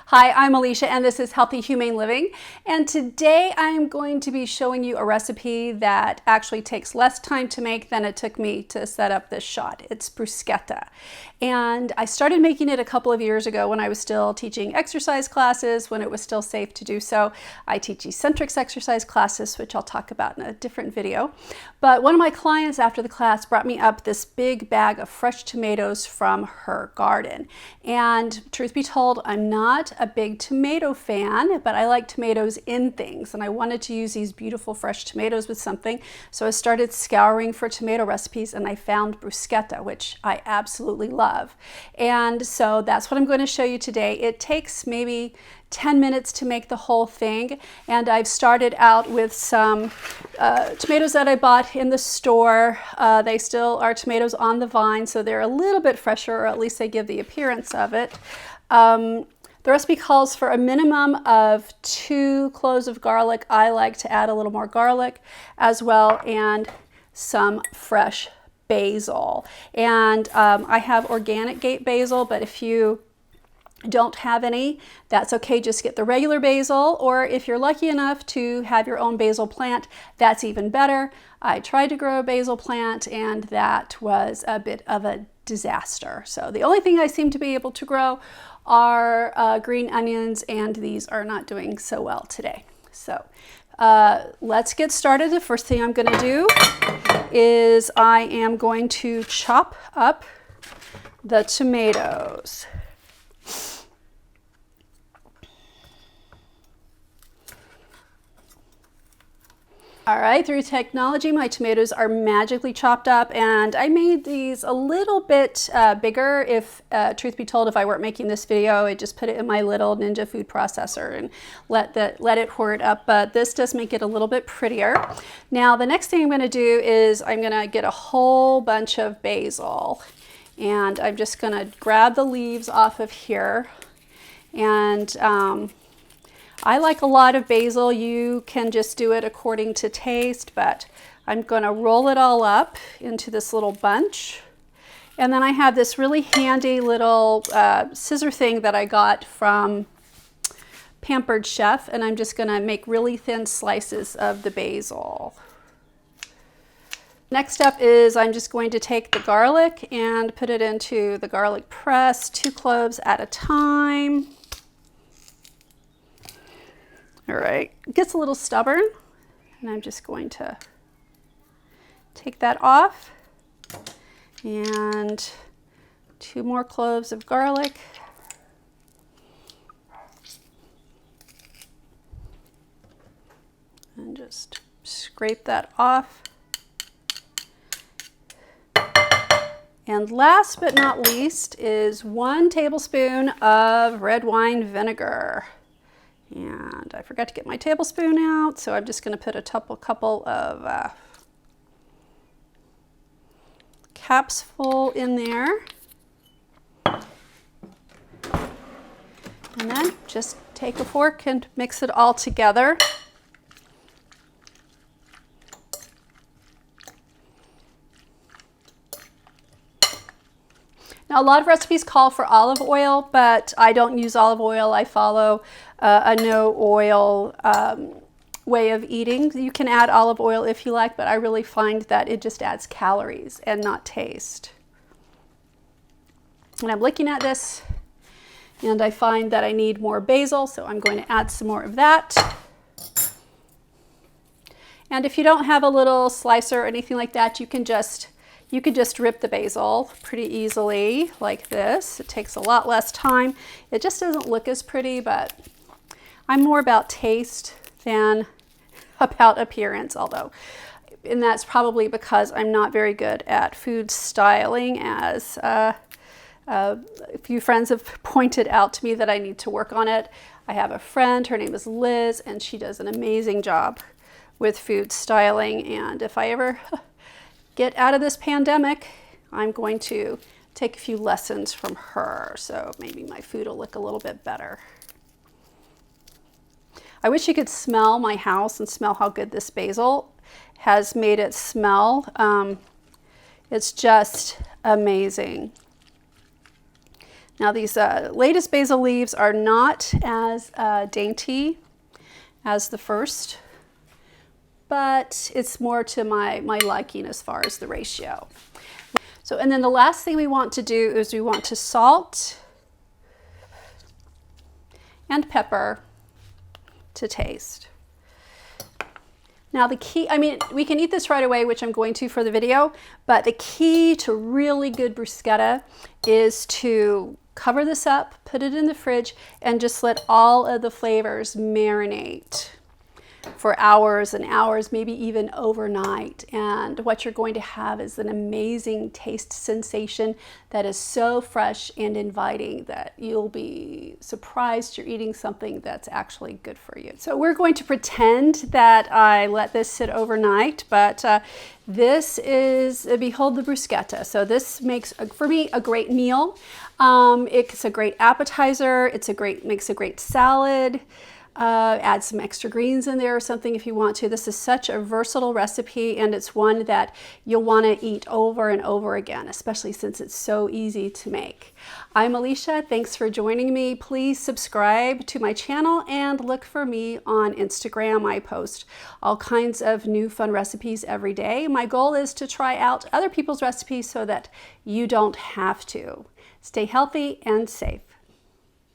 Hi, I'm Alicia and this is Healthy Humane Living, and today I'm going to be showing you a recipe that actually takes less time to make than it took me to set up this shot. It's bruschetta, and I started making it a couple of years ago when I was still teaching exercise classes, when it was still safe to do so. I teach eccentrics exercise classes, which I'll talk about in a different video, but one of my clients after the class brought me up this big bag of fresh tomatoes from her garden, and truth be told, I'm not a big tomato fan, but I like tomatoes in things, and I wanted to use these beautiful fresh tomatoes with something, so I started scouring for tomato recipes and I found bruschetta, which I absolutely love. And so that's what I'm going to show you today. It takes maybe 10 minutes to make the whole thing, and I've started out with some tomatoes that I bought in the store. They still are tomatoes on the vine, so they're a little bit fresher, or at least they give the appearance of it. The recipe calls for a minimum of 2 cloves of garlic. I like to add a little more garlic as well, and some fresh basil. And I have organic gate basil, but if you don't have any, that's okay. Just get the regular basil, or if you're lucky enough to have your own basil plant, that's even better. I tried to grow a basil plant and that was a bit of a disaster. So the only thing I seem to be able to grow are green onions, and these are not doing so well today. So let's get started. The first thing I'm going to do is I am going to chop up the tomatoes. All right, through technology, my tomatoes are magically chopped up, and I made these a little bit bigger. If truth be told, if I weren't making this video, I'd just put it in my little Ninja food processor and let it whir up, but this does make it a little bit prettier. Now, the next thing I'm going to do is I'm going to get a whole bunch of basil, and I'm just going to grab the leaves off of here, and I like a lot of basil. You can just do it according to taste, but I'm going to roll it all up into this little bunch. And then I have this really handy little scissor thing that I got from Pampered Chef, and I'm just going to make really thin slices of the basil. Next up is I'm just going to take the garlic and put it into the garlic press, 2 cloves at a time. All right, it gets a little stubborn, and I'm just going to take that off, and 2 more cloves of garlic. And just scrape that off. And last but not least is 1 tablespoon of red wine vinegar. And I forgot to get my tablespoon out, so I'm just going to put a couple of caps full in there. And then just take a fork and mix it all together. Now, a lot of recipes call for olive oil, but I don't use olive oil. I follow a no oil way of eating. You can add olive oil if you like, but I really find that it just adds calories and not taste. And I'm looking at this and I find that I need more basil, so I'm going to add some more of that. And if you don't have a little slicer or anything like that, you could just rip the basil pretty easily like this. It takes a lot less time. It just doesn't look as pretty, but I'm more about taste than about appearance, and that's probably because I'm not very good at food styling, as a few friends have pointed out to me that I need to work on it. I have a friend, her name is Liz, and she does an amazing job with food styling, and if I ever get out of this pandemic, I'm going to take a few lessons from her, so maybe my food will look a little bit better. I wish you could smell my house and smell how good this basil has made it smell. It's just amazing. Now these latest basil leaves are not as dainty as the first, but it's more to my liking as far as the ratio. So, and then the last thing we want to do is we want to salt and pepper to taste. Now the key, I mean, we can eat this right away, which I'm going to for the video, but the key to really good bruschetta is to cover this up, put it in the fridge, and just let all of the flavors marinate for hours and hours, maybe even overnight. And what you're going to have is an amazing taste sensation that is so fresh and inviting that you'll be surprised you're eating something that's actually good for you. So we're going to pretend that I let this sit overnight, but this is, behold the bruschetta. So this makes, for me, a great meal. It's a great appetizer. Makes a great salad. Add some extra greens in there or something if you want to. This is such a versatile recipe, and it's one that you'll want to eat over and over again, especially since it's so easy to make. I'm Alicia. Thanks for joining me. Please subscribe to my channel and look for me on Instagram. I post all kinds of new fun recipes every day. My goal is to try out other people's recipes so that you don't have to. Stay healthy and safe.